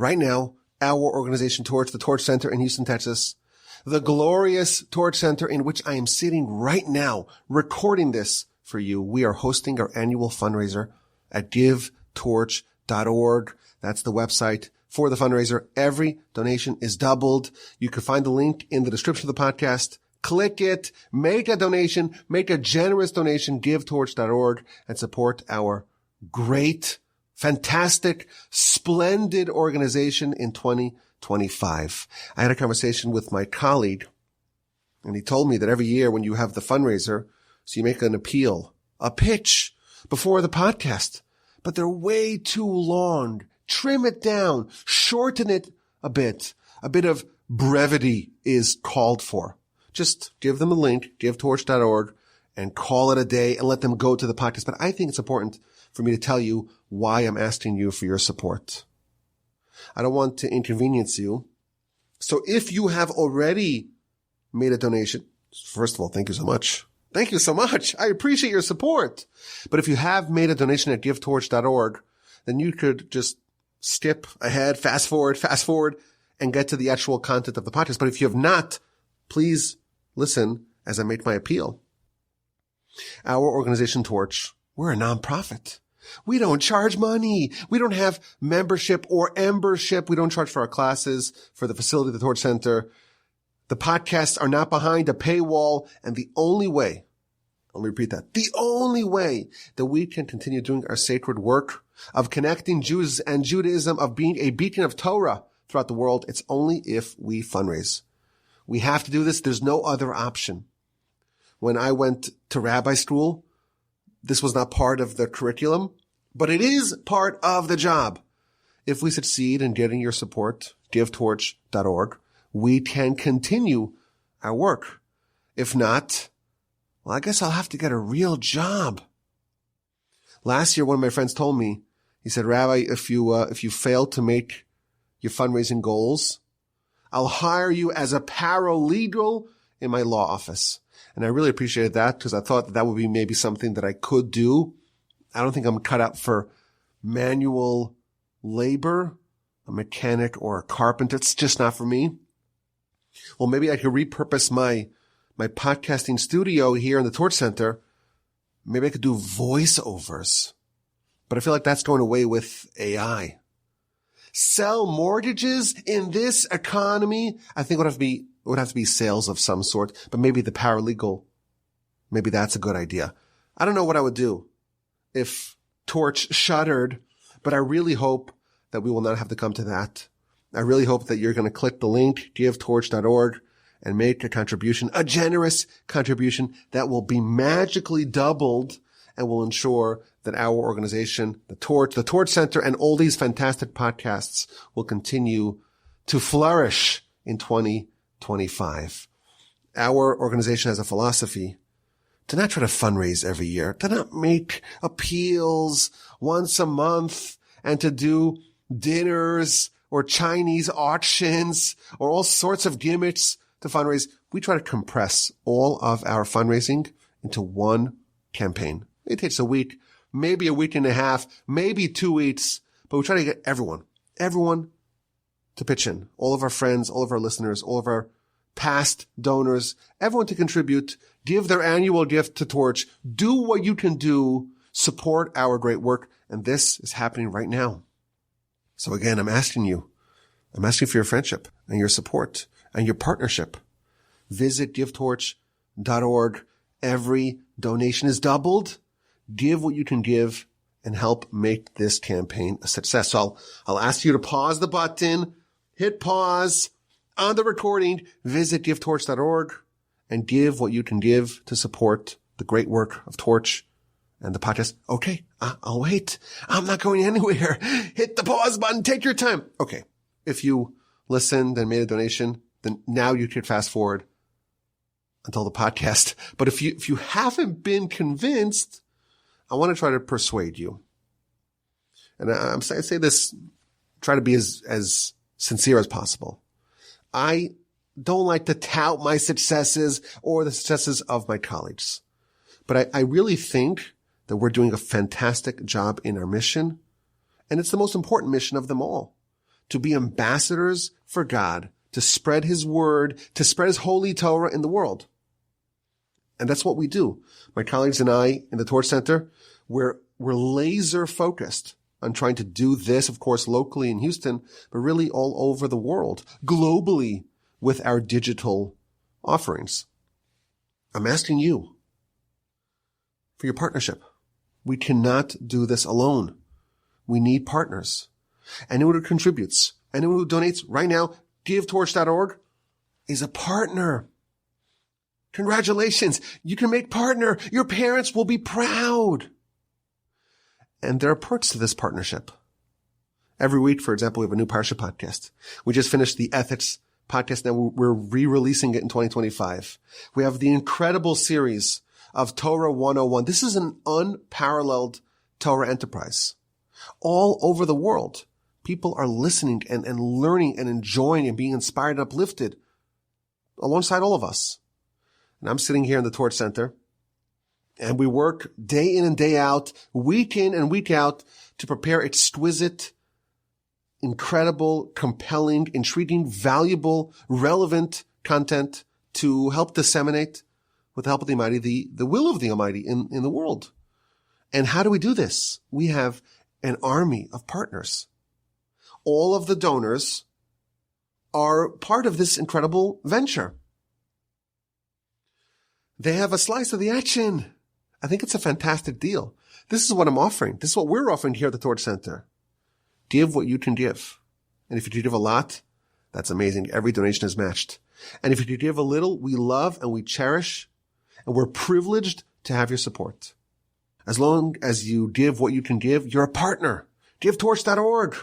right now, our organization Torch, the Torch Center in Houston, Texas, the glorious Torch Center in which I am sitting right now, recording this for you. We are hosting our annual fundraiser at givetorch.org. That's the website for the fundraiser. Every donation is doubled. You can find the link in the description of the podcast. Click it, make a donation, make a generous donation, givetorch.org, and support our great, fantastic, splendid organization in 2025. I had a conversation with my colleague, and he told me that every year when you have the fundraiser, so you make an appeal, a pitch before the podcast, but they're way too long. Trim it down, shorten it a bit. A bit of brevity is called for. Just give them a link, givetorch.org, and call it a day and let them go to the podcast. But I think it's important for me to tell you why I'm asking you for your support. I don't want to inconvenience you. So if you have already made a donation, first of all, thank you so much. Thank you so much. I appreciate your support. But if you have made a donation at givetorch.org, then you could just skip ahead, fast forward, and get to the actual content of the podcast. But if you have not, please listen as I make my appeal. Our organization, Torch, we're a nonprofit. We don't charge money. We don't have membership or membership. We don't charge for our classes, for the facility of the Torch Center. The podcasts are not behind a paywall. And the only way, let me repeat that, the only way that we can continue doing our sacred work of connecting Jews and Judaism, of being a beacon of Torah throughout the world, it's only if we fundraise. We have to do this. There's no other option. When I went to rabbi school, this was not part of the curriculum, but it is part of the job. If we succeed in getting your support, givetorch.org, we can continue our work. If not, well, I guess I'll have to get a real job. Last year, one of my friends told me, he said, Rabbi, if you fail to make your fundraising goals, I'll hire you as a paralegal in my law office. And I really appreciated that because I thought that would be maybe something that I could do. I don't think I'm cut out for manual labor, a mechanic or a carpenter. It's just not for me. Well, maybe I could repurpose my podcasting studio here in the Torch Center. Maybe I could do voiceovers. But I feel like that's going away with AI. Sell mortgages in this economy? I think it would have to be sales of some sort, but maybe the paralegal, maybe that's a good idea. I don't know what I would do if Torch shuttered, but I really hope that we will not have to come to that. I really hope that you're going to click the link, givetorch.org, and make a contribution, a generous contribution that will be magically doubled and will ensure that our organization, the Torch Center, and all these fantastic podcasts will continue to flourish in 2025. Our organization has a philosophy to not try to fundraise every year, to not make appeals once a month, and to do dinners or Chinese auctions or all sorts of gimmicks to fundraise. We try to compress all of our fundraising into one campaign. It takes a week, maybe a week and a half, maybe 2 weeks, but we try to get everyone to pitch in. All of our friends, all of our listeners, all of our past donors, everyone to contribute, give their annual gift to Torch, do what you can do, support our great work. And this is happening right now. So again, I'm asking for your friendship and your support and your partnership. Visit givetorch.org. Every donation is doubled. Give what you can give and help make this campaign a success. So I'll ask you to pause the button, hit pause on the recording, visit givetorch.org and give what you can give to support the great work of Torch and the podcast. Okay, I'll wait. I'm not going anywhere. Hit the pause button. Take your time. Okay. If you listened and made a donation, then now you can fast forward until the podcast. But if you haven't been convinced, I want to try to persuade you. And I say this, try to be as sincere as possible. I don't like to tout my successes or the successes of my colleagues. But I really think that we're doing a fantastic job in our mission. And it's the most important mission of them all, to be ambassadors for God, to spread his word, to spread his holy Torah in the world. And that's what we do. My colleagues and I in the Torch Center, we're laser focused on trying to do this, of course, locally in Houston, but really all over the world, globally with our digital offerings. I'm asking you for your partnership. We cannot do this alone. We need partners. Anyone who contributes, anyone who donates right now, givetorch.org, is a partner. Congratulations. You can make partner. Your parents will be proud. And there are perks to this partnership. Every week, for example, we have a new Parsha podcast. We just finished the Ethics podcast. Now we're re-releasing it in 2025. We have the incredible series of Torah 101. This is an unparalleled Torah enterprise. All over the world, people are listening and learning and enjoying and being inspired and uplifted alongside all of us. And I'm sitting here in the Torch Center, and we work day in and day out, week in and week out, to prepare exquisite, incredible, compelling, intriguing, valuable, relevant content to help disseminate, with the help of the Almighty, the will of the Almighty in the world. And how do we do this? We have an army of partners. All of the donors are part of this incredible venture. They have a slice of the action. I think it's a fantastic deal. This is what I'm offering. This is what we're offering here at the Torch Center. Give what you can give. And if you give a lot, that's amazing. Every donation is matched. And if you give a little, we love and we cherish, and we're privileged to have your support. As long as you give what you can give, you're a partner. GiveTorch.org.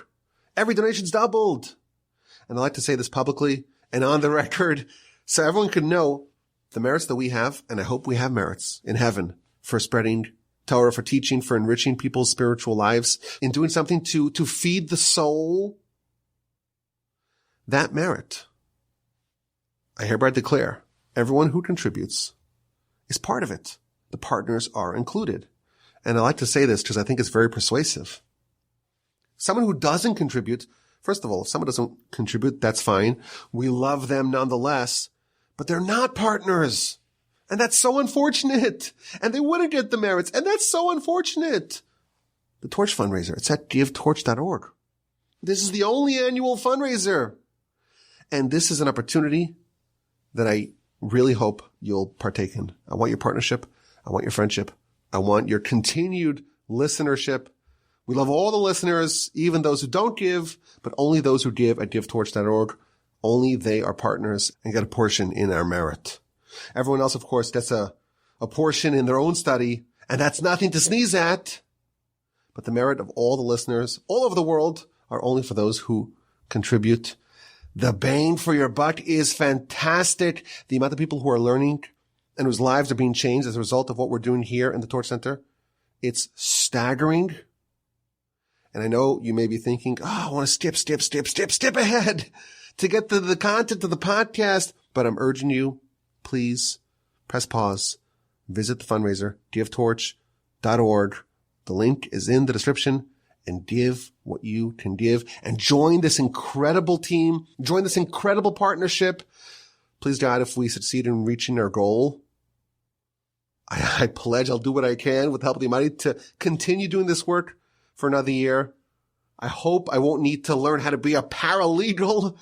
Every donation's doubled. And I like to say this publicly and on the record so everyone can know the merits that we have, and I hope we have merits in heaven for spreading Torah, for teaching, for enriching people's spiritual lives, in doing something to feed the soul. That merit, I hereby declare, everyone who contributes is part of it. The partners are included. And I like to say this because I think it's very persuasive. Someone who doesn't contribute, first of all, if someone doesn't contribute, that's fine. We love them nonetheless, but they're not partners. And that's so unfortunate. And they wouldn't get the merits. And that's so unfortunate. The Torch Fundraiser, it's at givetorch.org. This is the only annual fundraiser. And this is an opportunity that I really hope you'll partake in. I want your partnership. I want your friendship. I want your continued listenership. We love all the listeners, even those who don't give, but only those who give at givetorch.org. Only they are partners and get a portion in our merit. Everyone else, of course, gets a portion in their own study, and that's nothing to sneeze at. But the merit of all the listeners all over the world are only for those who contribute. The bang for your buck is fantastic. The amount of people who are learning and whose lives are being changed as a result of what we're doing here in the Torch Center, it's staggering. And I know you may be thinking, I want to skip ahead to get to the content of the podcast. But I'm urging you, please press pause, visit the fundraiser, givetorch.org. The link is in the description, and give what you can give and join this incredible team, join this incredible partnership. Please, God, if we succeed in reaching our goal, I pledge I'll do what I can with the help of the Almighty to continue doing this work for another year. I hope I won't need to learn how to be a paralegal,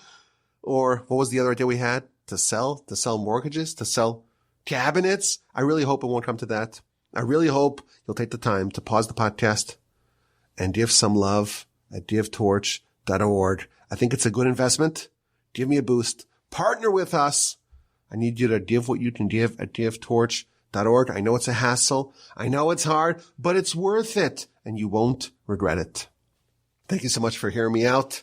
or what was the other idea we had? To sell mortgages, to sell cabinets. I really hope it won't come to that. I really hope you'll take the time to pause the podcast and give some love at givetorch.org. I think it's a good investment. Give me a boost. Partner with us. I need you to give what you can give at givetorch.org. I know it's a hassle. I know it's hard, but it's worth it, and you won't regret it. Thank you so much for hearing me out.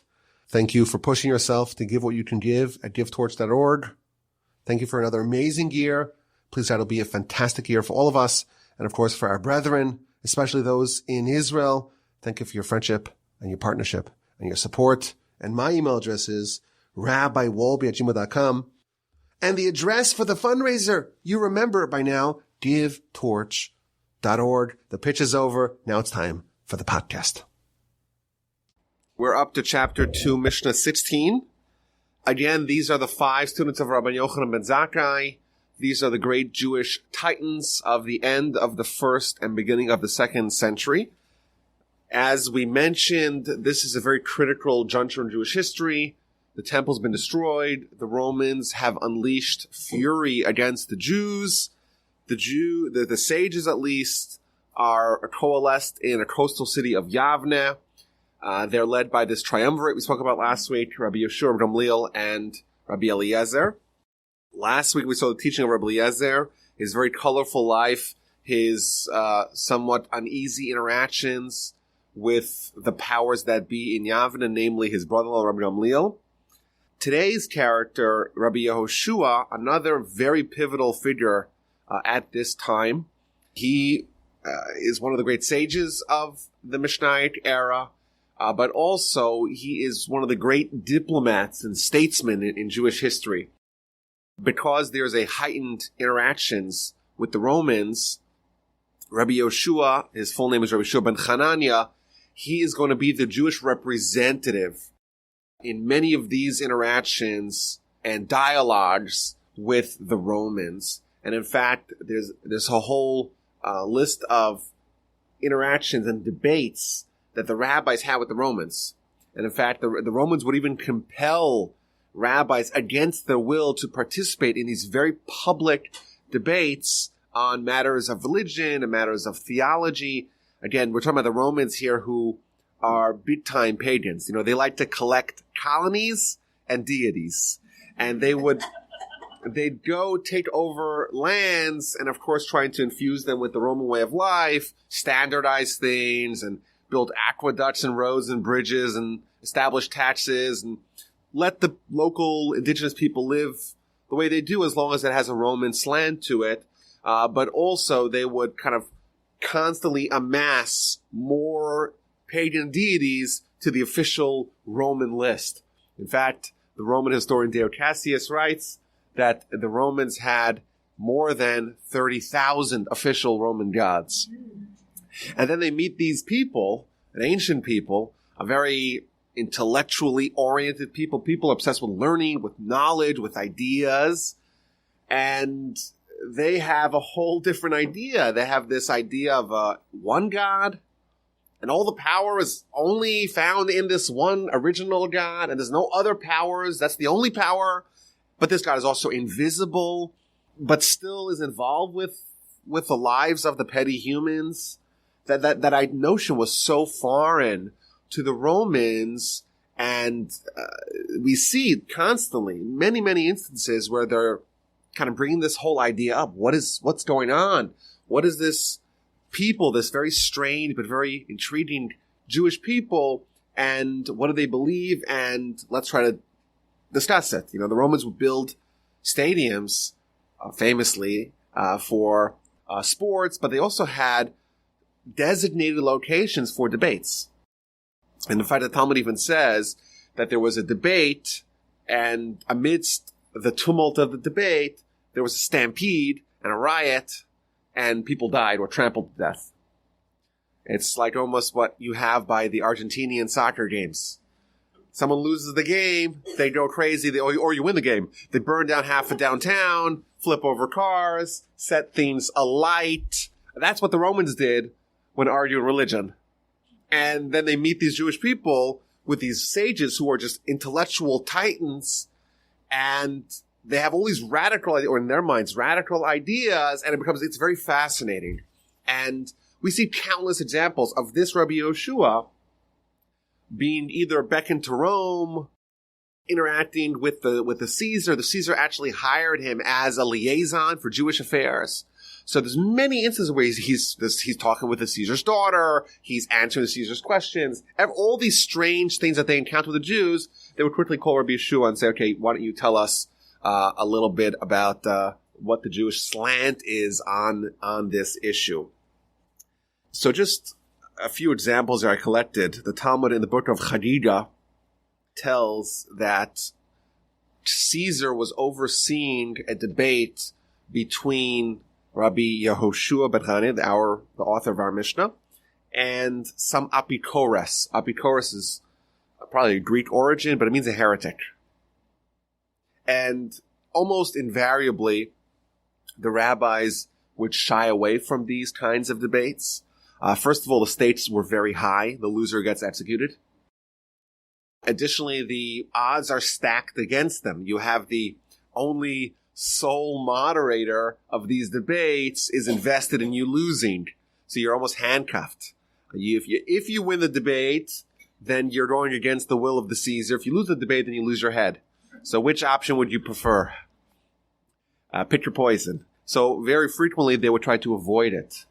Thank you for pushing yourself to give what you can give at givetorch.org. Thank you for another amazing year. Please, that'll be a fantastic year for all of us. And of course, for our brethren, especially those in Israel. Thank you for your friendship and your partnership and your support. And my email address is rabbiwolbe@gmail.com. And the address for the fundraiser, you remember it by now, givetorch.org. The pitch is over. Now it's time for the podcast. We're up to chapter 2, Mishnah 16. Again, these are the 5 students of Rabbi Yochanan ben Zakkai. These are the great Jewish titans of the end of the 1st and beginning of the 2nd century. As we mentioned, this is a very critical juncture in Jewish history. The temple's been destroyed. The Romans have unleashed fury against the Jews. The sages, at least, are coalesced in a coastal city of Yavne. They're led by this triumvirate we spoke about last week, Rabbi Yeshua, Rabbi Gamliel, and Rabbi Eliezer. Last week we saw the teaching of Rabbi Eliezer, his very colorful life, his somewhat uneasy interactions with the powers that be in Yavne, namely his brother-in-law, Rabbi Gamliel. Today's character, Rabbi Yehoshua, another very pivotal figure at this time. He is one of the great sages of the Mishnaic era. But also, he is one of the great diplomats and statesmen in Jewish history. Because there's a heightened interactions with the Romans, Rabbi Yehoshua, his full name is Rabbi Yehoshua ben Hanania, he is going to be the Jewish representative in many of these interactions and dialogues with the Romans. And in fact, there's a whole list of interactions and debates that the rabbis had with the Romans. And in fact, the Romans would even compel rabbis against their will to participate in these very public debates on matters of religion and matters of theology. Again, we're talking about the Romans here who are big-time pagans. You know, they like to collect colonies and deities. And they'd go take over lands and, of course, trying to infuse them with the Roman way of life, standardize things, and build aqueducts and roads and bridges and establish taxes and let the local indigenous people live the way they do as long as it has a Roman slant to it. But also they would kind of constantly amass more pagan deities to the official Roman list. In fact, the Roman historian Dio Cassius writes that the Romans had more than 30,000 official Roman gods. And then they meet these people, an ancient people, a very intellectually oriented people obsessed with learning, with knowledge, with ideas. And they have a whole different idea. They have this idea of one God, and all the power is only found in this one original God, and there's no other powers. That's the only power. But this God is also invisible, but still is involved with the lives of the petty humans. That notion was so foreign to the Romans, and we see constantly many instances where they're kind of bringing this whole idea up. What's going on? What is this people, this very strange but very intriguing Jewish people, and what do they believe? And let's try to discuss it. You know, the Romans would build stadiums, famously, for sports, but they also had designated locations for debates. And in fact, the Talmud even says that there was a debate, and amidst the tumult of the debate, there was a stampede and a riot, and people died or trampled to death. It's like almost what you have by the Argentinian soccer games. Someone loses the game, they go crazy, or you win the game. They burn down half of downtown, flip over cars, set things alight. That's what the Romans did when arguing religion. And then they meet these Jewish people with these sages who are just intellectual titans, and they have all these radical, or in their minds, radical ideas, and it's very fascinating. And we see countless examples of this Rabbi Yehoshua being either beckoned to Rome, interacting with the Caesar. The Caesar actually hired him as a liaison for Jewish affairs. So there's many instances where he's talking with the Caesar's daughter, he's answering the Caesar's questions. All these strange things that they encounter with the Jews, they would quickly call Rabbi Yehoshua and say, okay, why don't you tell us a little bit about what the Jewish slant is on this issue. So just a few examples that I collected. The Talmud in the book of Chagiga tells that Caesar was overseeing a debate between Rabbi Yehoshua ben Hanania, the author of our Mishnah, and some Apikores. Apikores is probably Greek origin, but it means a heretic. And almost invariably, the rabbis would shy away from these kinds of debates. First of all, the stakes were very high. The loser gets executed. Additionally, the odds are stacked against them. You have the only sole moderator of these debates is invested in you losing. So you're almost handcuffed. If you win the debate, then you're going against the will of the Caesar. If you lose the debate, then you lose your head. So which option would you prefer? Pick your poison. So very frequently they would try to avoid it.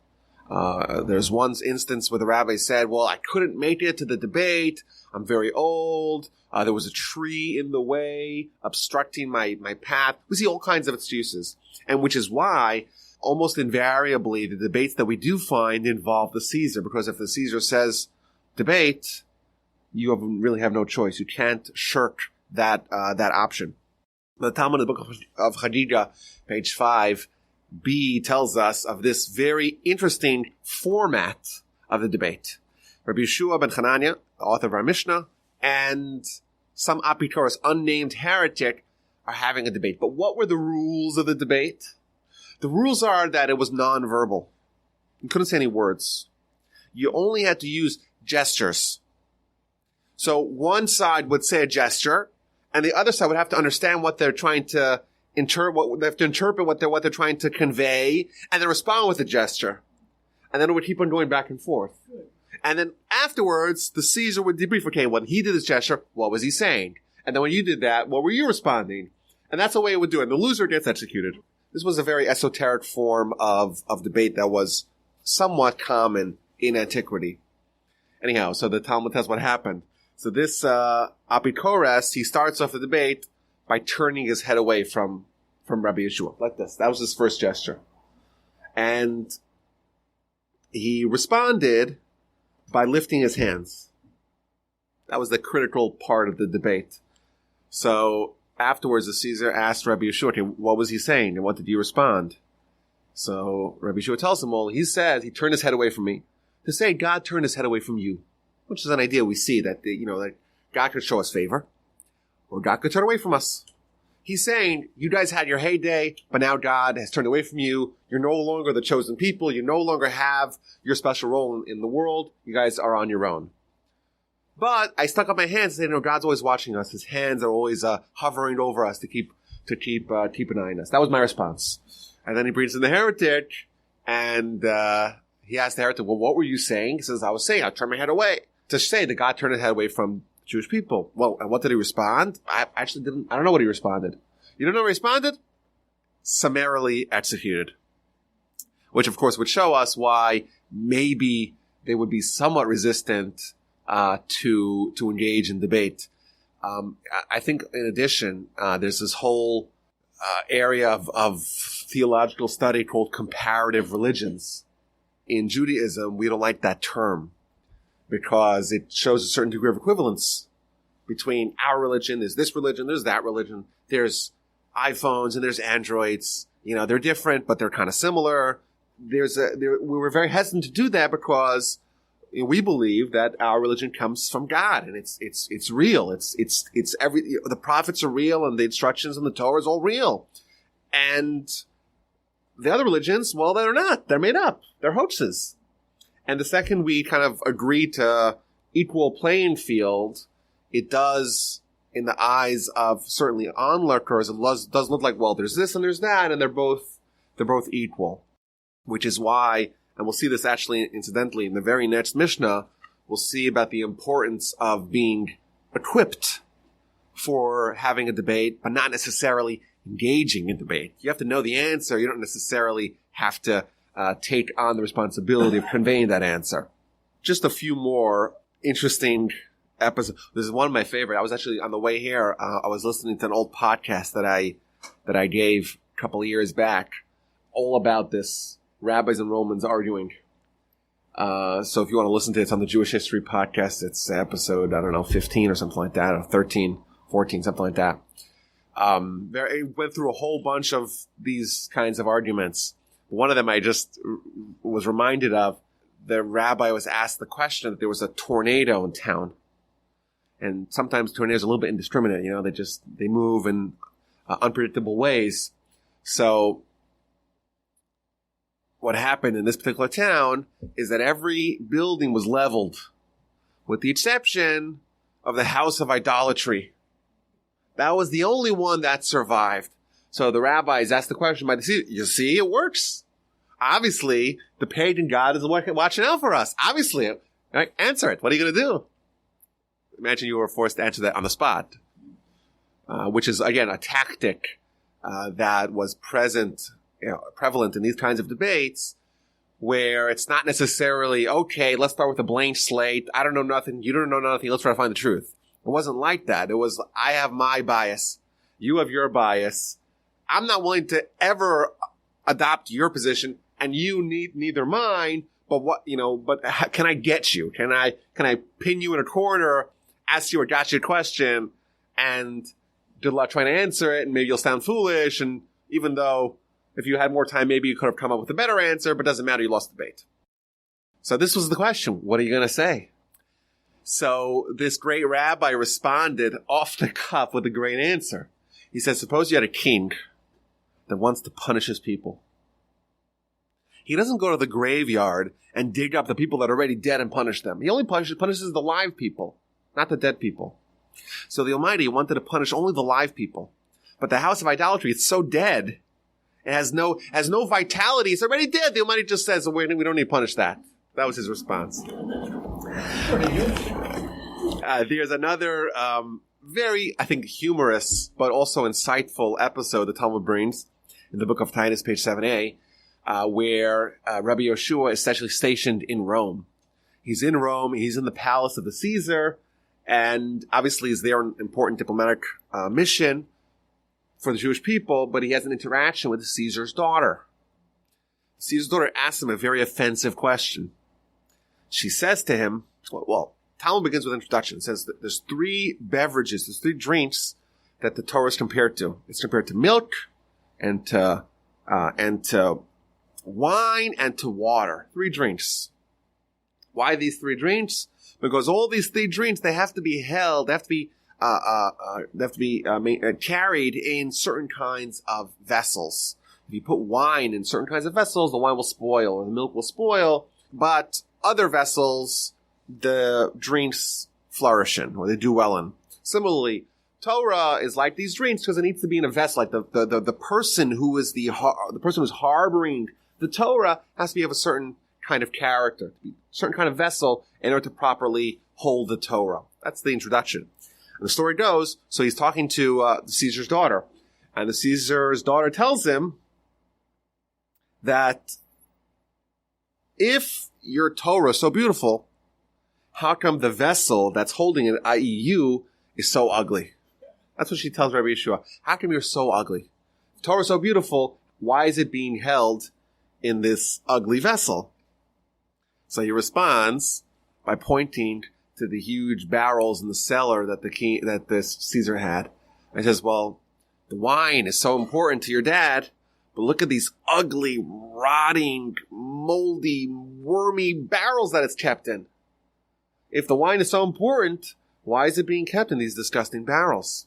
There's one instance where the rabbi said, well, I couldn't make it to the debate. I'm very old. There was a tree in the way obstructing my path. We see all kinds of excuses. And which is why almost invariably the debates that we do find involve the Caesar. Because if the Caesar says debate, you really have no choice. You can't shirk that option. The Talmud in the book of Chagiga, page 5b, tells us of this very interesting format of the debate. Rabbi Yeshua ben Hanania, the author of our Mishnah, and some Apikoros, unnamed heretic, are having a debate. But what were the rules of the debate? The rules are that it was nonverbal. You couldn't say any words. You only had to use gestures. So one side would say a gesture, and the other side would have to understand what they're trying to they have to interpret what they're trying to convey, and then respond with a gesture. And then it would keep on going back and forth. And then afterwards, the Caesar would debrief, okay, when he did his gesture, what was he saying? And then when you did that, what were you responding? And that's the way it would do it. And the loser gets executed. This was a very esoteric form of debate that was somewhat common in antiquity. Anyhow, so the Talmud tells what happened. So this Apikores, he starts off the debate by turning his head away from Rabbi Yeshua, like this. That was his first gesture. And he responded by lifting his hands. That was the critical part of the debate. So afterwards, the Caesar asked Rabbi Yeshua, okay, what was he saying, and what did you respond? So Rabbi Yeshua tells him, well, he said he turned his head away from me. To say God turned his head away from you, which is an idea we see that, that God could show us favor, or God could turn away from us. He's saying, you guys had your heyday, but now God has turned away from you. You're no longer the chosen people. You no longer have your special role in the world. You guys are on your own. But I stuck up my hands and said, God's always watching us. His hands are always hovering over us to keep an eye on us. That was my response. And then he brings in the heretic, and he asked the heretic, well, what were you saying? He says, I was saying, I turned my head away. To say that God turned his head away from Jewish people. Well, and what did he respond? I don't know what he responded. You don't know what he responded? Summarily executed. Which, of course, would show us why maybe they would be somewhat resistant to engage in debate. I think, in addition, there's this whole area of theological study called comparative religions. In Judaism, we don't like that term, because it shows a certain degree of equivalence between our religion. There's this religion, there's that religion. There's iPhones and there's Androids. They're different, but they're kind of similar. We were very hesitant to do that because we believe that our religion comes from God, and it's real. The prophets are real, and the instructions in the Torah is all real. And the other religions, well, they're not. They're made up. They're hoaxes. And the second we kind of agree to equal playing field, it does, in the eyes of certainly onlookers, it does look like, well, there's this and there's that, and they're both equal. Which is why, and we'll see this actually incidentally in the very next Mishnah, we'll see about the importance of being equipped for having a debate, but not necessarily engaging in debate. You have to know the answer. You don't necessarily have to take on the responsibility of conveying that answer. Just a few more interesting episodes. This is one of my favorite. I was actually on the way here. I was listening to an old podcast that I gave a couple of years back, all about this rabbis and Romans arguing. So if you want to listen to it, it's on the Jewish History podcast. It's episode 15 or something like that, or 13, 14, something like that. It went through a whole bunch of these kinds of arguments. One of them I just was reminded of. The rabbi was asked the question that there was a tornado in town. And sometimes tornadoes are a little bit indiscriminate. They move in unpredictable ways. So what happened in this particular town is that every building was leveled, with the exception of the house of idolatry. That was the only one that survived. So the rabbis asked the question by the Caesar, you see, it works. Obviously, the pagan God is watching out for us. Obviously. Right? Answer it. What are you going to do? Imagine you were forced to answer that on the spot, which is, again, a tactic that was prevalent in these kinds of debates, where it's not necessarily, okay, let's start with a blank slate. I don't know nothing. You don't know nothing. Let's try to find the truth. It wasn't like that. It was, I have my bias. You have your bias. I'm not willing to ever adopt your position, and you need neither mine. But can I get you? Can I pin you in a corner, ask you a gotcha question, and good luck trying to answer it, and maybe you'll sound foolish, and even though if you had more time, maybe you could have come up with a better answer, but it doesn't matter, you lost the debate. So this was the question. What are you going to say? So this great rabbi responded off the cuff with a great answer. He said, suppose you had a king that wants to punish his people. He doesn't go to the graveyard and dig up the people that are already dead and punish them. He only punishes the live people, not the dead people. So the Almighty wanted to punish only the live people. But the house of idolatry, it's so dead. It has no vitality. It's already dead. The Almighty just says, we don't need to punish that. That was his response. There's another very, I think, humorous but also insightful episode the Talmud brings in the book of Titus, page 7a, where Rabbi Yeshua is essentially stationed in Rome. He's in Rome. He's in the palace of the Caesar, and obviously is there an important diplomatic mission for the Jewish people, but he has an interaction with Caesar's daughter. Caesar's daughter asks him a very offensive question. She says to him, well, Talmud begins with an introduction. It says that there's three beverages, there's three drinks that the Torah is compared to. It's compared to milk and to wine and to water. Three drinks. Why these three drinks? Because all these three drinks, they have to be held, they have to be carried in certain kinds of vessels. If you put wine in certain kinds of vessels, the wine will spoil or the milk will spoil, but other vessels, the drinks flourish in, or they do well in. Similarly, Torah is like these drinks because it needs to be in a vessel. Like the person who is the person who's harboring the Torah has to be of a certain kind of character, a certain kind of vessel in order to properly hold the Torah. That's the introduction. And the story goes, so he's talking to the Caesar's daughter, and the Caesar's daughter tells him that if your Torah is so beautiful, how come the vessel that's holding it, i.e. you, is so ugly? That's what she tells Rabbi Yeshua. How come you're so ugly? If Torah is so beautiful, why is it being held in this ugly vessel? So he responds by pointing to the huge barrels in the cellar that this Caesar had. And he says, well, the wine is so important to your dad, but look at these ugly, rotting, moldy, wormy barrels that it's kept in. If the wine is so important, why is it being kept in these disgusting barrels?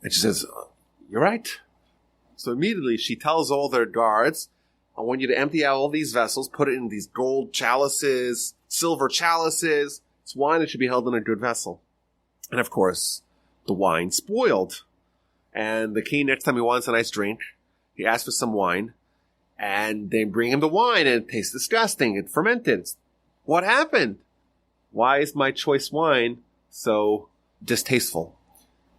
And she says, you're right. So immediately she tells all their guards, I want you to empty out all these vessels, put it in these gold chalices, silver chalices. It's wine that should be held in a good vessel. And of course, the wine spoiled. And the king, next time he wants a nice drink, he asks for some wine, and they bring him the wine, and it tastes disgusting. It fermented. What happened? Why is my choice wine so distasteful?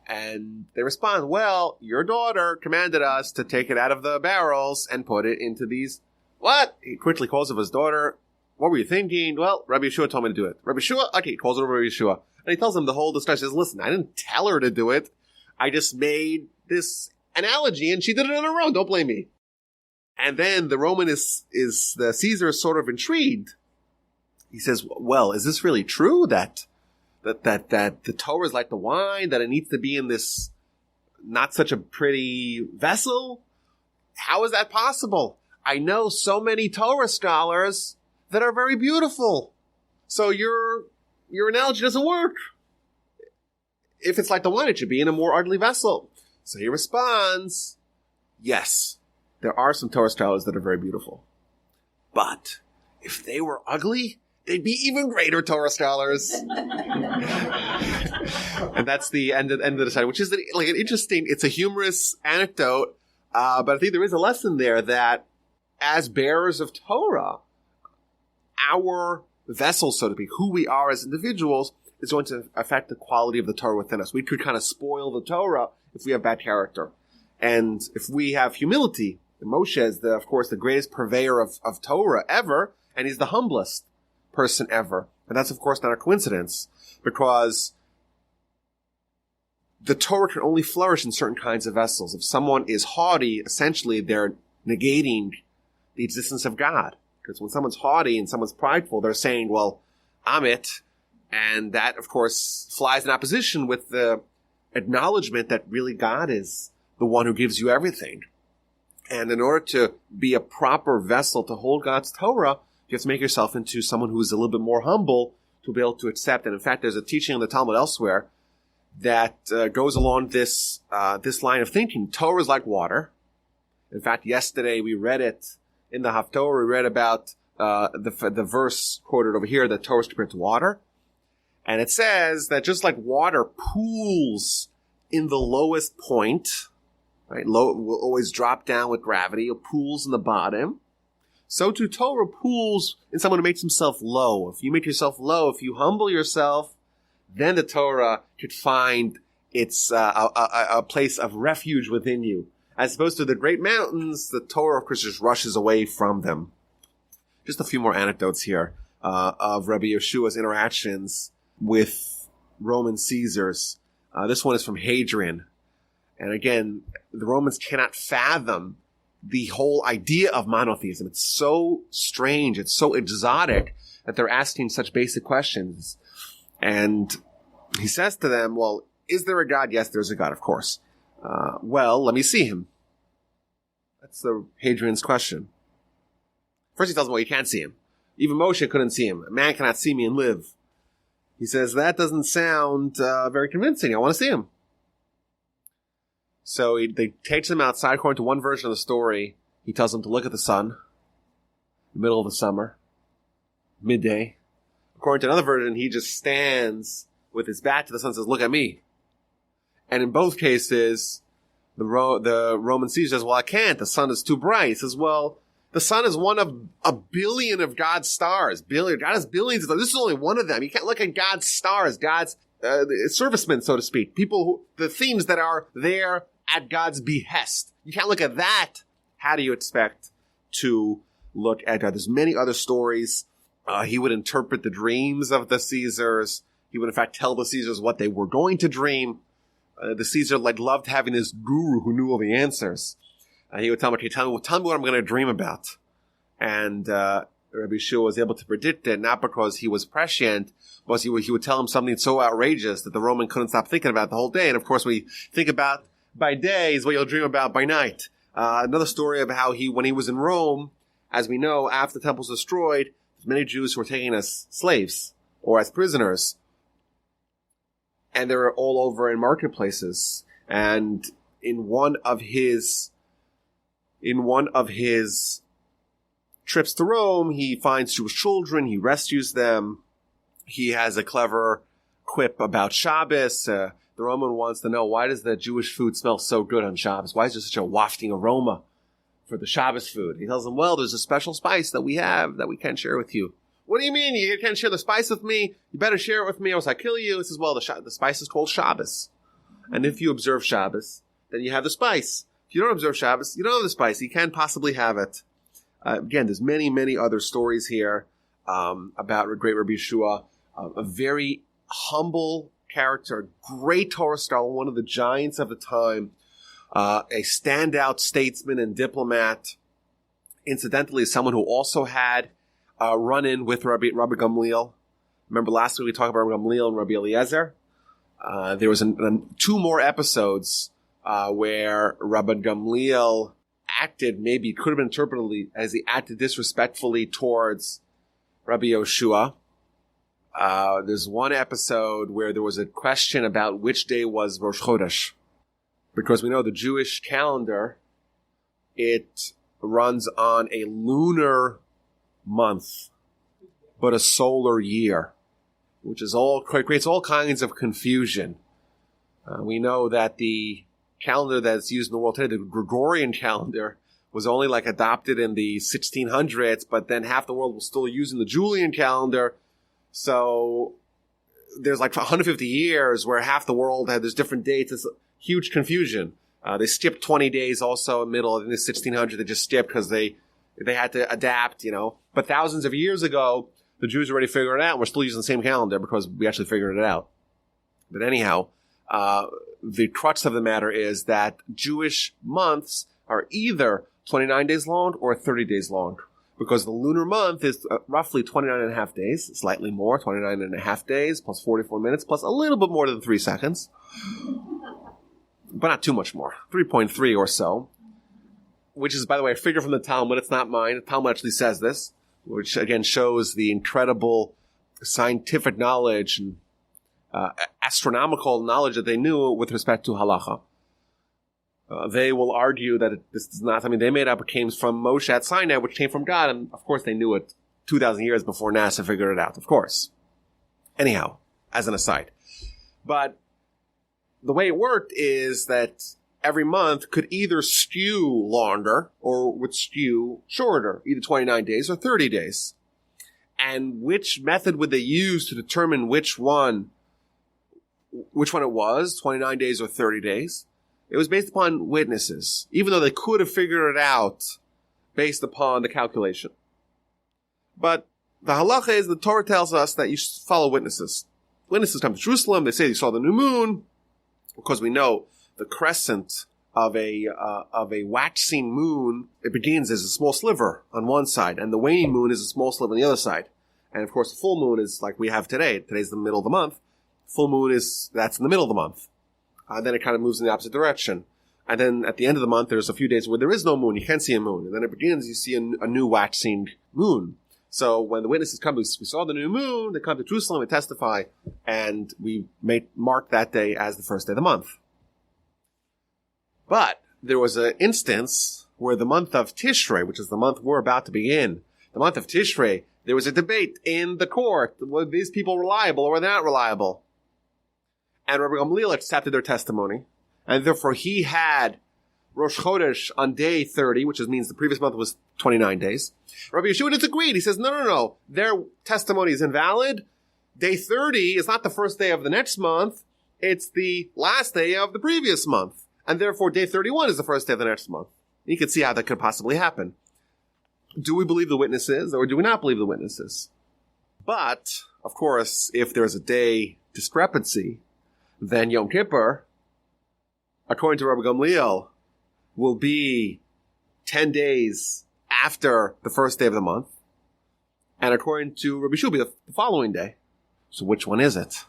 And they respond, well, your daughter commanded us to take it out of the barrels and put it into these. What? He quickly calls up his daughter. What were you thinking? Well, Rabbi Yeshua told me to do it. Rabbi Yeshua? Okay, he calls over Rabbi Yeshua. And he tells him the whole discussion. He says, listen, I didn't tell her to do it. I just made this analogy and she did it on her own. Don't blame me. And then the Roman the Caesar is sort of intrigued. He says, well, is this really true that the Torah is like the wine, that it needs to be in this not such a pretty vessel? How is that possible? I know so many Torah scholars that are very beautiful. So your analogy doesn't work. if it's like the wine, it should be in a more ugly vessel. So he responds, yes, there are some Torah scholars that are very beautiful. But if they were ugly, they'd be even greater Torah scholars. And that's the end of the side, which is like an interesting, it's a humorous anecdote, but I think there is a lesson there that as bearers of Torah, our vessel, so to speak, who we are as individuals, is going to affect the quality of the Torah within us. We could kind of spoil the Torah if we have bad character. And if we have humility, Moshe is, of course, the greatest purveyor of Torah ever, and he's the humblest person ever. And that's, of course, not a coincidence, because the Torah can only flourish in certain kinds of vessels. If someone is haughty, essentially they're negating the existence of God. Because when someone's haughty and someone's prideful, they're saying, well, I'm it. And that, of course, flies in opposition with the acknowledgement that really God is the one who gives you everything. And in order to be a proper vessel to hold God's Torah, you have to make yourself into someone who is a little bit more humble to be able to accept. And in fact, there's a teaching in the Talmud elsewhere that goes along this line of thinking. Torah is like water. In fact, yesterday we read it in the Haftorah. We read about the verse quoted over here that Torah is compared to water. And it says that just like water pools in the lowest point, right? Low will always drop down with gravity. It pools in the bottom. So too Torah pools in someone who makes himself low. If you make yourself low, if you humble yourself, then the Torah could find its a place of refuge within you. As opposed to the great mountains, the Torah, of course, just rushes away from them. Just a few more anecdotes here of Rabbi Yeshua's interactions with Roman Caesars. This one is from Hadrian. And again, the Romans cannot fathom the whole idea of monotheism. It's so strange, it's so exotic that they're asking such basic questions. And he says to them, well, is there a God? Yes, there's a God, of course. Well, let me see him. That's the Hadrian's question. First he tells them, well, you can't see him. Even Moshe couldn't see him. A man cannot see me and live. He says, that doesn't sound very convincing. I want to see him. So they takes him outside. According to one version of the story, he tells them to look at the sun, the middle of the summer, midday. According to another version, he just stands with his back to the sun and says, look at me. And in both cases, the Roman Caesar says, well, I can't. The sun is too bright. He says, well, the sun is one of a billion of God's stars. God has billions of stars. This is only one of them. You can't look at God's stars, God's servicemen, so to speak. People the themes that are there at God's behest. You can't look at that. How do you expect to look at God? There's many other stories. He would interpret the dreams of the Caesars. He would, in fact, tell the Caesars what they were going to dream. The Caesar loved having this guru who knew all the answers. He would tell him, okay, tell me what I'm going to dream about. And Rabbi Yeshua was able to predict it, not because he was prescient, but he would tell him something so outrageous that the Roman couldn't stop thinking about it the whole day. And of course, we think about by day is what you'll dream about by night. Another story of how when he was in Rome, as we know, after the temple was destroyed, there's many Jews who were taken as slaves or as prisoners. And they were all over in marketplaces. And in one of his trips to Rome, he finds Jewish children, he rescues them. He has a clever quip about Shabbos. The Roman wants to know, why does the Jewish food smell so good on Shabbos? Why is there such a wafting aroma for the Shabbos food? He tells them, well, there's a special spice that we have that we can't share with you. What do you mean you can't share the spice with me? You better share it with me or else I kill you. He says, well, the spice is called Shabbos. And if you observe Shabbos, then you have the spice. If you don't observe Shabbos, you don't have the spice. You can't possibly have it. Again, there's many, many other stories here about great Rabbi Yeshua, a very humble character, great Torah scholar, one of the giants of the time, a standout statesman and diplomat. Incidentally, someone who also had a run-in with Rabbi Gamliel. Remember last week we talked about Rabbi Gamliel and Rabbi Eliezer? There was two more episodes where Rabbi Gamliel acted, maybe it could have been interpreted as he acted disrespectfully towards Rabbi Yeshua. There's one episode where there was a question about which day was Rosh Chodesh. Because we know the Jewish calendar, it runs on a lunar month, but a solar year, which is creates all kinds of confusion. We know that the calendar that's used in the world today, the Gregorian calendar, was only adopted in the 1600s, but then half the world was still using the Julian calendar. So there's 150 years where half the world there's different dates. It's huge confusion. They skipped 20 days also in the middle of the 1600s. They just skipped because they had to adapt, But thousands of years ago, the Jews already figured it out. We're still using the same calendar because we actually figured it out. But anyhow, the crux of the matter is that Jewish months are either 29 days long or 30 days long, because the lunar month is roughly 29 and a half days, slightly more, 29 and a half days, plus 44 minutes, plus a little bit more than 3 seconds, but not too much more, 3.3 or so, which is, by the way, a figure from the Talmud. It's not mine. The Talmud actually says this, which again shows the incredible scientific knowledge and astronomical knowledge that they knew with respect to halacha. They will argue that this is not something they made up. It came from Moshe at Sinai, which came from God. And of course, they knew it 2,000 years before NASA figured it out, of course. Anyhow, as an aside. But the way it worked is that every month could either skew longer or would skew shorter, either 29 days or 30 days. And which method would they use to determine which one it was, 29 days or 30 days? It was based upon witnesses, even though they could have figured it out based upon the calculation. But the halacha is, the Torah tells us that you should follow witnesses. Witnesses come to Jerusalem, they say they saw the new moon, because we know the crescent of a waxing moon, it begins as a small sliver on one side, and the waning moon is a small sliver on the other side. And of course, the full moon is like we have today. Today's the middle of the month. Full moon that's in the middle of the month. Then it kind of moves in the opposite direction. And then at the end of the month, there's a few days where there is no moon. You can't see a moon. And then it begins, you see a new waxing moon. So when the witnesses come, we saw the new moon, they come to Jerusalem, we testify, and we mark that day as the first day of the month. But there was an instance where the month of Tishrei, which is the month we're about to begin, the month of Tishrei, there was a debate in the court. Were these people reliable or were they not reliable? And Rabbi Gamliel accepted their testimony, and therefore he had Rosh Chodesh on day 30, which means the previous month was 29 days. Rabbi Yeshua disagreed. He says, no. Their testimony is invalid. Day 30 is not the first day of the next month. It's the last day of the previous month. And therefore, day 31 is the first day of the next month. You can see how that could possibly happen. Do we believe the witnesses or do we not believe the witnesses? But, of course, if there's a day discrepancy, then Yom Kippur, according to Rabbi Gamliel, will be 10 days after the first day of the month. And according to Rabbi Shua, the following day. So which one is it?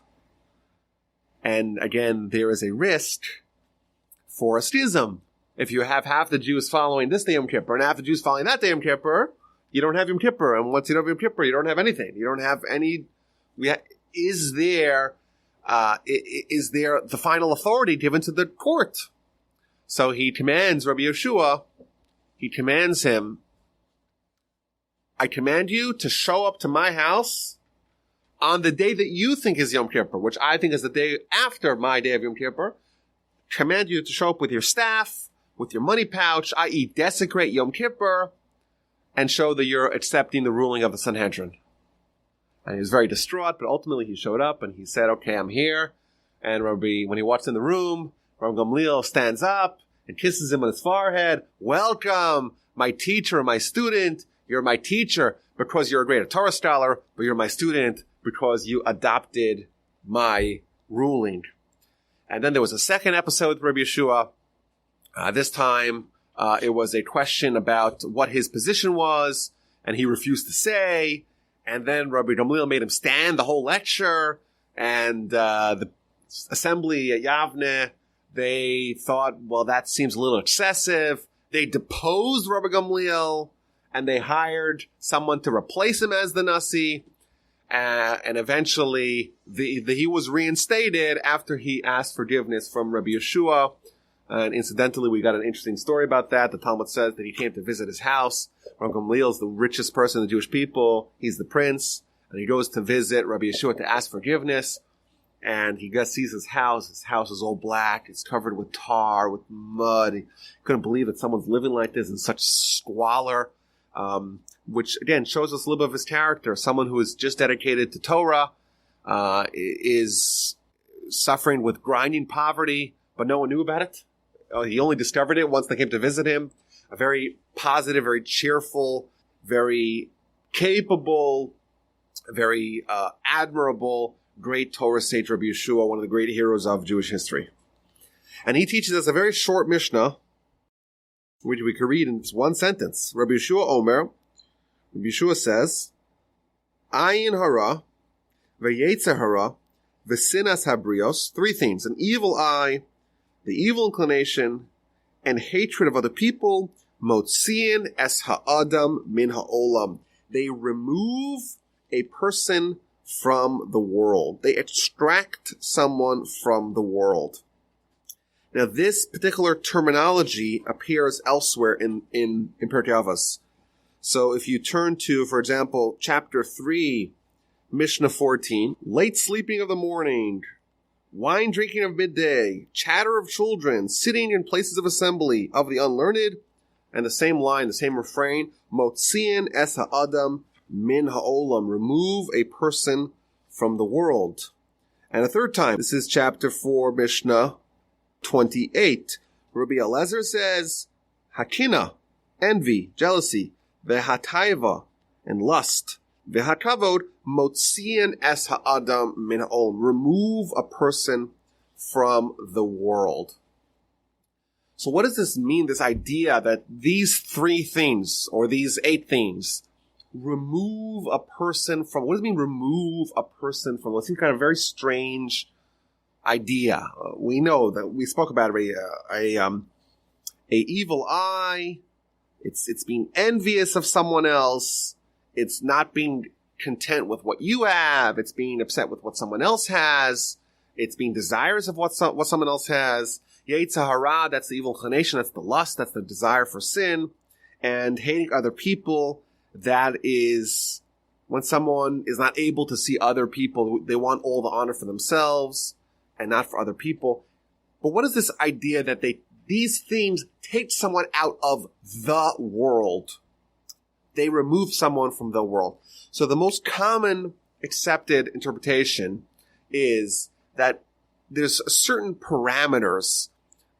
And again, there is a risk for a schism. If you have half the Jews following this day Yom Kippur and half the Jews following that day Yom Kippur, you don't have Yom Kippur. And once you don't have Yom Kippur, you don't have anything. You don't have any... Is there the final authority given to the court? So he commands Rabbi Yeshua, he commands him, I command you to show up to my house on the day that you think is Yom Kippur, which I think is the day after my day of Yom Kippur. Command you to show up with your staff, with your money pouch, i.e. desecrate Yom Kippur, and show that you're accepting the ruling of the Sanhedrin. And he was very distraught, but ultimately he showed up and he said, okay, I'm here. And when he walks in the room, Rabbi Gamliel stands up and kisses him on his forehead. Welcome, my teacher, my student. You're my teacher because you're a great Torah scholar, but you're my student because you adopted my ruling. And then there was a second episode with Rabbi Yeshua. This time, it was a question about what his position was, and he refused to say. And then Rabbi Gamliel made him stand the whole lecture, and the assembly at Yavne, they thought, well, that seems a little excessive. They deposed Rabbi Gamliel, and they hired someone to replace him as the Nasi. and eventually he was reinstated after he asked forgiveness from Rabbi Yeshua. And incidentally, we got an interesting story about that. The Talmud says that he came to visit his house. Rabbi Gamliel is the richest person in the Jewish people. He's the prince. And he goes to visit Rabbi Yeshua to ask forgiveness. And he sees his house. His house is all black. It's covered with tar, with mud. He couldn't believe that someone's living like this in such squalor. Which, again, shows us a little bit of his character. Someone who is just dedicated to Torah, is suffering with grinding poverty, but no one knew about it. He only discovered it once they came to visit him. A very positive, very cheerful, very capable, very admirable, great Torah sage Rabbi Yeshua, one of the great heroes of Jewish history. And he teaches us a very short Mishnah, which we can read in one sentence. Rabbi Yeshua Omer, Rabbi Yeshua says, Ayin hara, v'yetzer hara, v'sinas habrios, three things: an evil eye, the evil inclination, and hatred of other people, motziin es ha'adam min ha'olam. They remove a person from the world. They extract someone from the world. Now, this particular terminology appears elsewhere in Pirkei Avos. So if you turn to, for example, chapter 3, Mishnah 14, late sleeping of the morning, wine drinking of midday, chatter of children, sitting in places of assembly of the unlearned, and the same line, the same refrain, motziin es ha'adam min ha'olam, remove a person from the world. And a third time, this is chapter 4, Mishnah 28. Rabbi Elazar says, Hakina, envy, jealousy, vehataiva, and lust, vehakavod, motziin es ha'adam min ha'olam, remove a person from the world. So what does this mean, this idea that these three things, or these 8 things, remove a person from, what does it mean, remove a person from? It seems kind of a very strange idea. We know that we spoke about a evil eye. It's being envious of someone else. It's not being content with what you have. It's being upset with what someone else has. It's being desirous of what someone else has. Yetzer hara, that's the evil inclination. That's the lust. That's the desire for sin. And hating other people, that is when someone is not able to see other people. They want all the honor for themselves and not for other people. But what is this idea that these things take someone out of the world? They remove someone from the world. So the most common accepted interpretation is that there's certain parameters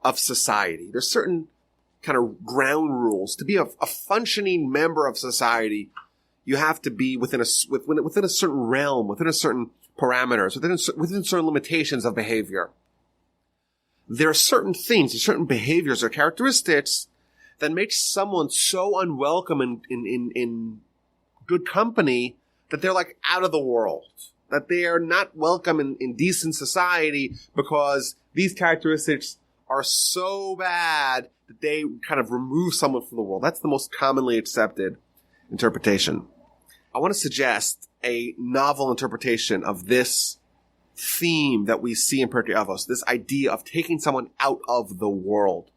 of society. There's certain kind of ground rules. To be a functioning member of society, you have to be within a certain realm, within a certain parameters, within certain limitations of behavior. There are certain things, certain behaviors or characteristics that make someone so unwelcome in good company that they're like out of the world, that they are not welcome in decent society because these characteristics are so bad that they kind of remove someone from the world. That's the most commonly accepted interpretation. I want to suggest a novel interpretation of this theme that we see in Pirkei Avos, this idea of taking someone out of the world.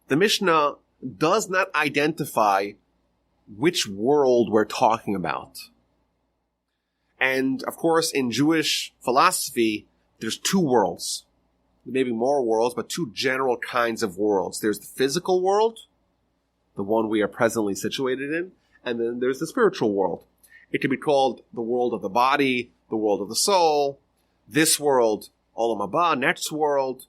The Mishnah does not identify which world we're talking about. And, of course, in Jewish philosophy, there's 2 worlds. Maybe more worlds, but 2 general kinds of worlds. There's the physical world, the one we are presently situated in, and then there's the spiritual world. It can be called the world of the body, the world of the soul, this world, Olam Haba, next world,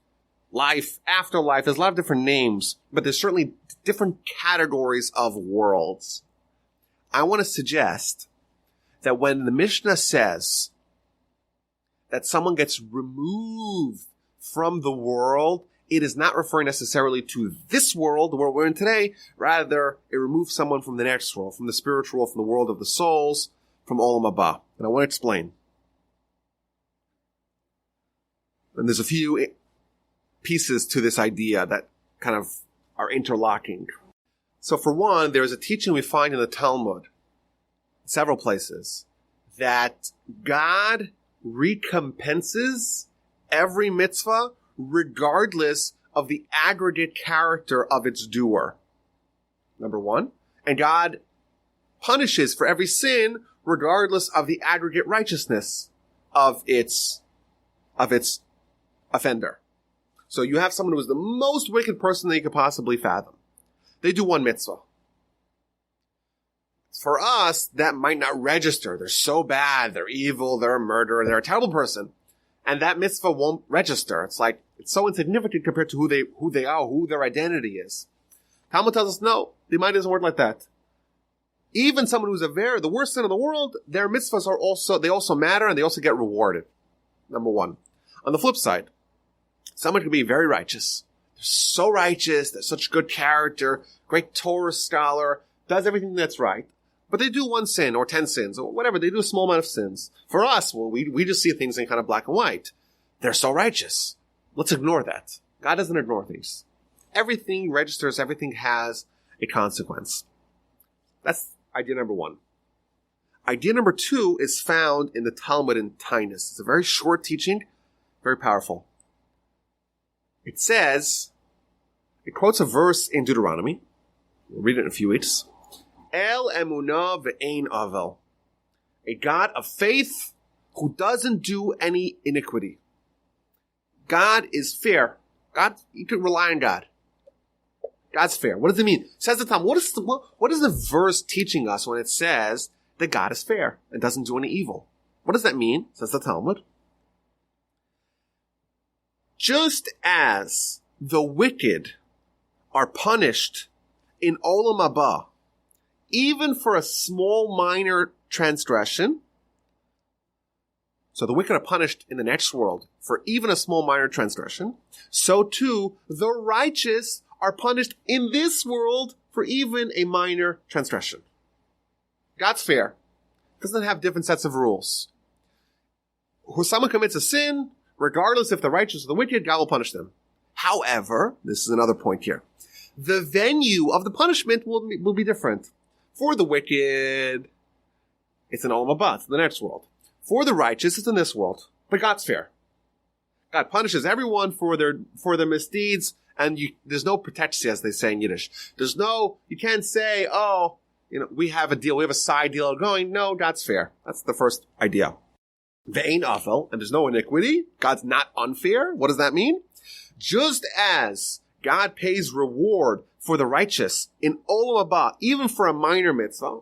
life, afterlife. There's a lot of different names, but there's certainly different categories of worlds. I want to suggest that when the Mishnah says that someone gets removed from the world, it is not referring necessarily to this world, the world we're in today. Rather, it removes someone from the next world, from the spiritual world, from the world of the souls, from Olam Haba. And I want to explain. And there's a few pieces to this idea that kind of are interlocking. So for one, there's a teaching we find in the Talmud, several places, that God recompenses every mitzvah regardless of the aggregate character of its doer. Number one. And God punishes for every sin regardless of the aggregate righteousness of its offender. So you have someone who is the most wicked person that you could possibly fathom. They do one mitzvah. For us, that might not register. They're so bad, they're evil, they're a murderer, they're a terrible person. And that mitzvah won't register. It's like, it's so insignificant compared to who they are, who their identity is. Talmud tells us, no, the mind doesn't work like that. Even someone who's the worst sin in the world, their mitzvahs they also matter and they also get rewarded. Number one. On the flip side, someone can be very righteous. They're so righteous, they're such good character, great Torah scholar, does everything that's right. But they do one sin or 10 sins or whatever. They do a small amount of sins. For us, well, we just see things in kind of black and white. They're so righteous. Let's ignore that. God doesn't ignore things. Everything registers. Everything has a consequence. That's idea number one. Idea number two is found in the Talmud in Tainus. It's a very short teaching, very powerful. It quotes a verse in Deuteronomy. We'll read it in a few weeks. El emunah ve'ein avel. A God of faith who doesn't do any iniquity. God is fair. You can rely on God. God's fair. What does it mean? Says the Talmud. What is the verse teaching us when it says that God is fair and doesn't do any evil? What does that mean? Says the Talmud. Just as the wicked are punished in Olam Haba, even for a small minor transgression, so the wicked are punished in the next world for even a small minor transgression, so too the righteous are punished in this world for even a minor transgression. God's fair. Doesn't have different sets of rules. When someone commits a sin, regardless if the righteous or the wicked, God will punish them. However, this is another point here, the venue of the punishment will be different. For the wicked, it's in Olam Haba, it's in the next world. For the righteous, it's in this world. But God's fair. God punishes everyone for their misdeeds, and there's no protection, as they say in Yiddish. You can't say, we have a deal, we have a side deal going. No, God's fair. That's the first idea. Ve'ein avel, and there's no iniquity. God's not unfair. What does that mean? Just as God pays reward for the righteous in Olam Haba, even for a minor mitzvah,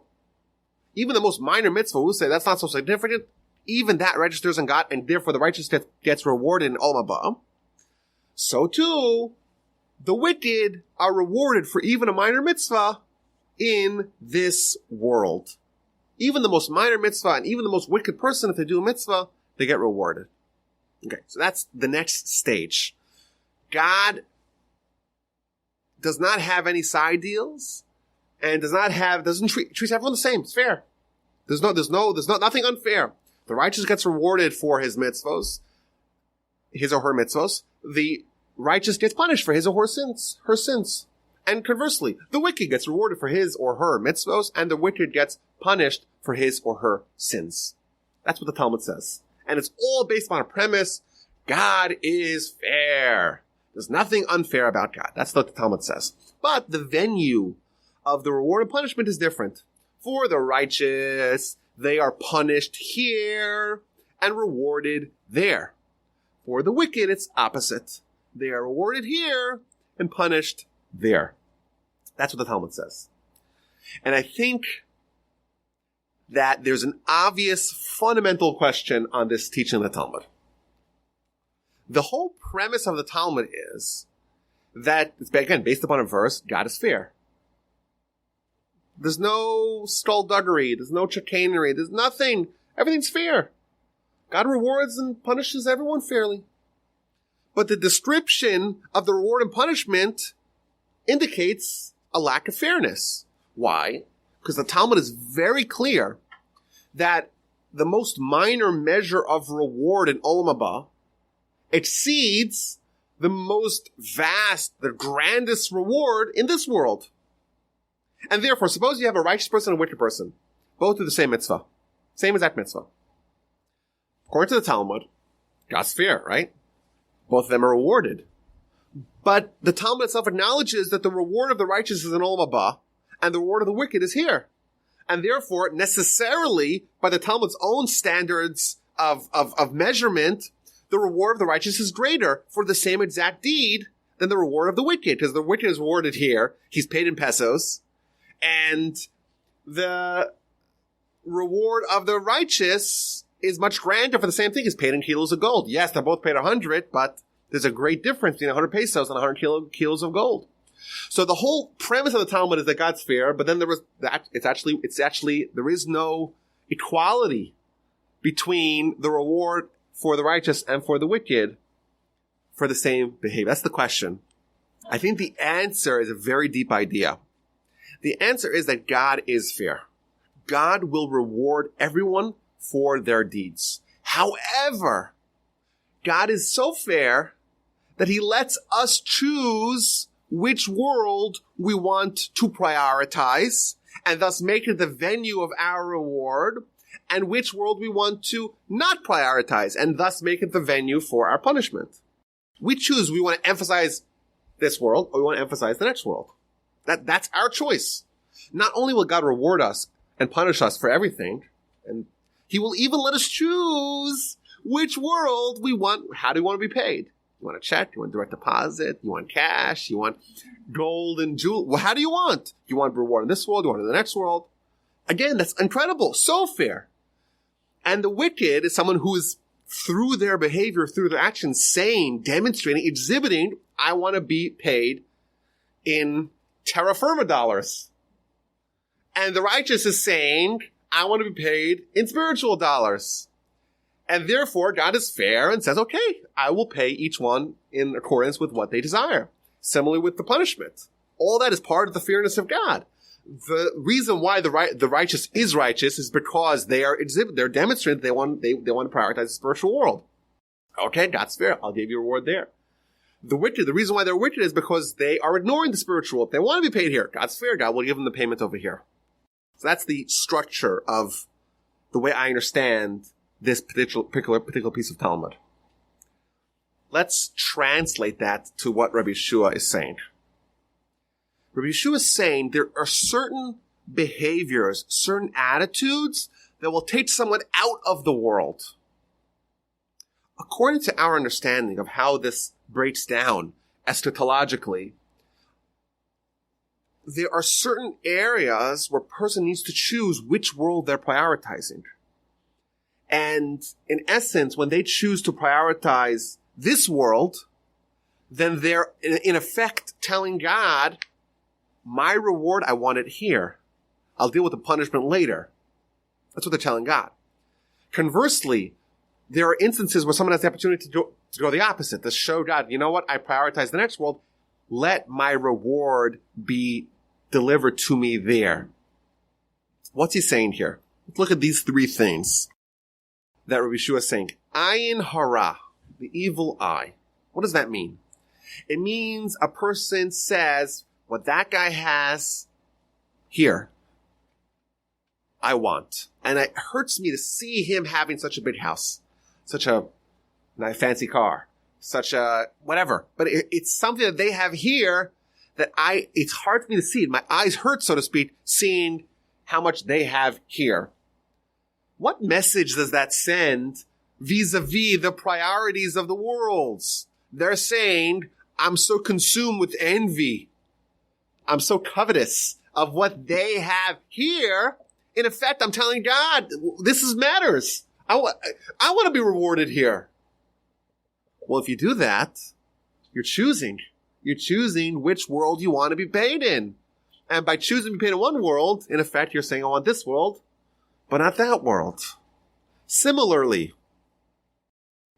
even the most minor mitzvah, we'll say that's not so significant, even that registers in God, and therefore the righteous gets rewarded in Olam Haba. So too, the wicked are rewarded for even a minor mitzvah in this world. Even the most minor mitzvah and even the most wicked person, if they do a mitzvah, they get rewarded. Okay, so that's the next stage. God does not have any side deals and doesn't treat everyone the same. It's fair. There's nothing unfair. The righteous gets rewarded for his mitzvos, his or her mitzvos. The righteous gets punished for his or her sins. And conversely, the wicked gets rewarded for his or her mitzvos, and the wicked gets punished for his or her sins. That's what the Talmud says. And it's all based on a premise: God is fair. There's nothing unfair about God. That's what the Talmud says. But the venue of the reward and punishment is different. For the righteous, they are punished here and rewarded there. For the wicked, it's opposite. They are rewarded here and punished there. That's what the Talmud says. And I think that there's an obvious fundamental question on this teaching of the Talmud. The whole premise of the Talmud is that, again, based upon a verse, God is fair. There's no skullduggery, there's no chicanery, there's nothing. Everything's fair. God rewards and punishes everyone fairly. But the description of the reward and punishment indicates a lack of fairness. Why? Because the Talmud is very clear that the most minor measure of reward in Olam Haba exceeds the most vast, the grandest reward in this world. And therefore, suppose you have a righteous person and a wicked person. Both do the same mitzvah. Same exact mitzvah. According to the Talmud, God's fair, right? Both of them are rewarded. But the Talmud itself acknowledges that the reward of the righteous is in Olam Haba, and the reward of the wicked is here. And therefore, necessarily, by the Talmud's own standards of measurement, the reward of the righteous is greater for the same exact deed than the reward of the wicked. Because the wicked is rewarded here. He's paid in pesos. And the reward of the righteous is much grander for the same thing. He's paid in kilos of gold. Yes, they're both paid 100, but there's a great difference between 100 pesos and 100 kilos of gold. So the whole premise of the Talmud is that God's fair, but then there is no equality between the reward for the righteous and for the wicked for the same behavior. That's the question. I think the answer is a very deep idea. The answer is that God is fair. God will reward everyone for their deeds. However, God is so fair that he lets us choose which world we want to prioritize and thus make it the venue of our reward, and which world we want to not prioritize and thus make it the venue for our punishment. We choose, we want to emphasize this world or we want to emphasize the next world. That's our choice. Not only will God reward us and punish us for everything, and he will even let us choose which world we want. How do we want to be paid? You want a check? You want direct deposit? You want cash? You want gold and jewel? Well, how do you want? You want reward in this world? You want in the next world? Again, that's incredible. So fair. And the wicked is someone who is, through their behavior, through their actions, saying, demonstrating, exhibiting, I want to be paid in terra firma dollars. And the righteous is saying, I want to be paid in spiritual dollars. And therefore, God is fair and says, okay, I will pay each one in accordance with what they desire. Similarly with the punishment. All that is part of the fairness of God. The reason why the righteous is because they're demonstrating they want to prioritize the spiritual world. Okay, God's fair. I'll give you a reward there. The wicked, the reason why they're wicked is because they are ignoring the spiritual world. They want to be paid here. God's fair. God will give them the payment over here. So that's the structure of the way I understand this particular piece of Talmud. Let's translate that to what Rabbi Yeshua is saying. Rabbi Yeshua is saying there are certain behaviors, certain attitudes that will take someone out of the world. According to our understanding of how this breaks down eschatologically, there are certain areas where a person needs to choose which world they're prioritizing. And in essence, when they choose to prioritize this world, then they're in effect telling God, my reward, I want it here. I'll deal with the punishment later. That's what they're telling God. Conversely, there are instances where someone has the opportunity to go the opposite, to show God, you know what, I prioritize the next world. Let my reward be delivered to me there. What's he saying here? Let's look at these three things that Rabbi Yeshua is saying. Ayin hara, the evil eye. What does that mean? It means a person says, what that guy has here, I want. And it hurts me to see him having such a big house, such a nice fancy car, such a whatever. But it's something that they have here that it's hard for me to see. My eyes hurt, so to speak, seeing how much they have here. What message does that send vis-a-vis the priorities of the worlds? They're saying, I'm so consumed with envy. I'm so covetous of what they have here. In effect, I'm telling God, this matters. I want to be rewarded here. Well, if you do that, you're choosing. You're choosing which world you want to be paid in. And by choosing to be paid in one world, in effect, you're saying, I want this world, but not that world. Similarly,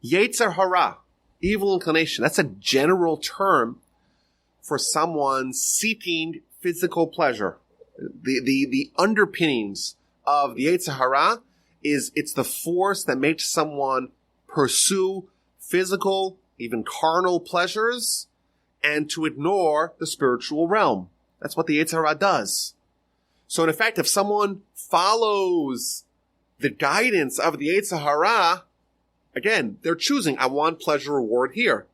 Yetzer Hara, evil inclination, that's a general term for someone seeking physical pleasure. The underpinnings of the Yetzer Hara is it's the force that makes someone pursue physical, even carnal pleasures and to ignore the spiritual realm. That's what the Yetzer Hara does. So in effect, if someone follows the guidance of the Yetzer Hara, again, they're choosing, I want pleasure reward here.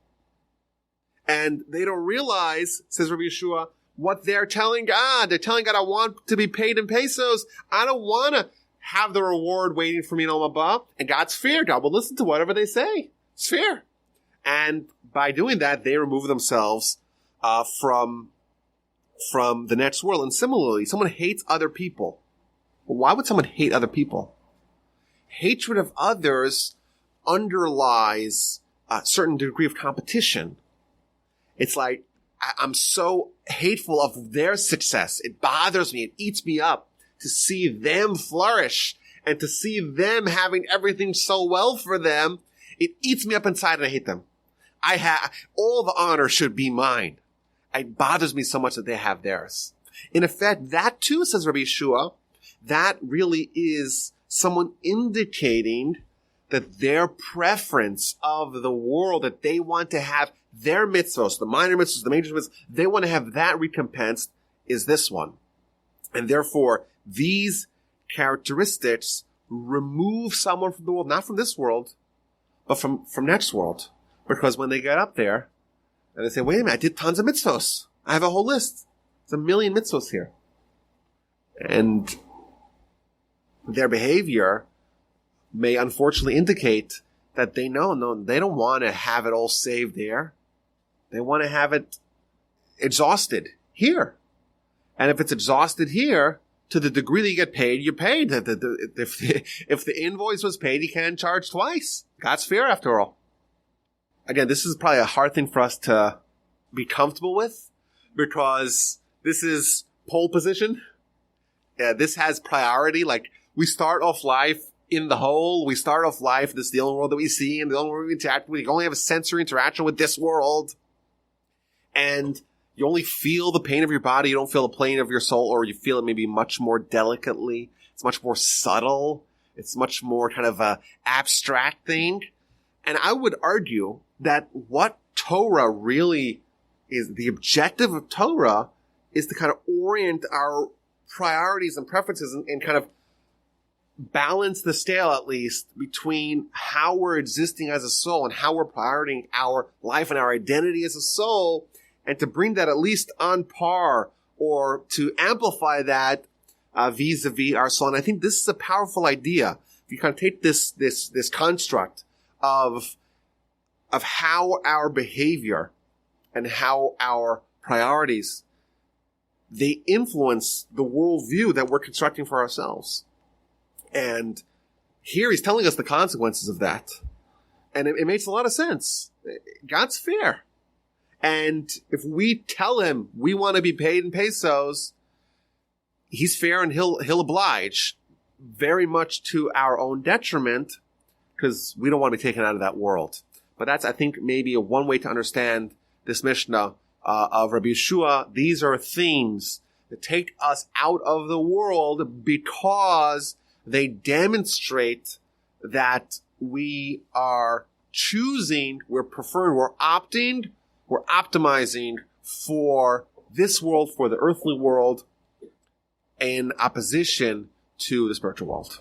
And they don't realize, says Rabbi Yeshua, what they're telling God. They're telling God, I want to be paid in pesos. I don't want to have the reward waiting for me in Olam Haba. And God's fair. God will listen to whatever they say. It's fair. And by doing that, they remove themselves from the next world. And similarly, someone hates other people. Well, why would someone hate other people? Hatred of others underlies a certain degree of competition. It's like, I'm so hateful of their success. It bothers me. It eats me up to see them flourish and to see them having everything so well for them. It eats me up inside and I hate them. All the honor should be mine. It bothers me so much that they have theirs. In effect, that too, says Rabbi Yeshua, that really is someone indicating that their preference of the world, that they want to have their mitzvos, the minor mitzvos, the major mitzvos, they want to have that recompensed, is this one. And therefore, these characteristics remove someone from the world, not from this world, but from next world. Because when they get up there, and they say, wait a minute, I did tons of mitzvos. I have a whole list. There's 1 million mitzvos here. And their behavior may unfortunately indicate that they don't want to have it all saved there. They want to have it exhausted here. And if it's exhausted here, to the degree that you get paid, you're paid. If the invoice was paid, you can't charge twice. God's fair after all. Again, this is probably a hard thing for us to be comfortable with because this is pole position. This has priority. Like, we start off life in the whole. We start off life, this is the only world that we see and the only world we interact with. You only have a sensory interaction with this world. And you only feel the pain of your body. You don't feel the pain of your soul, or you feel it maybe much more delicately. It's much more subtle. It's much more kind of a abstract thing. And I would argue that what Torah really is, the objective of Torah is to kind of orient our priorities and preferences and kind of balance the scale, at least, between how we're existing as a soul and how we're prioritizing our life and our identity as a soul, and to bring that at least on par or to amplify that vis-a-vis our soul. And I think this is a powerful idea. If you kind of take this construct of how our behavior and how our priorities, they influence the worldview that we're constructing for ourselves. And here he's telling us the consequences of that. And it makes a lot of sense. God's fair. And if we tell him we want to be paid in pesos, he's fair and he'll oblige, very much to our own detriment, because we don't want to be taken out of that world. But that's, I think, maybe one way to understand this Mishnah of Rabbi Yeshua. These are themes that take us out of the world because they demonstrate that we are choosing, we're preferring, we're opting, we're optimizing for this world, for the earthly world, in opposition to the spiritual world.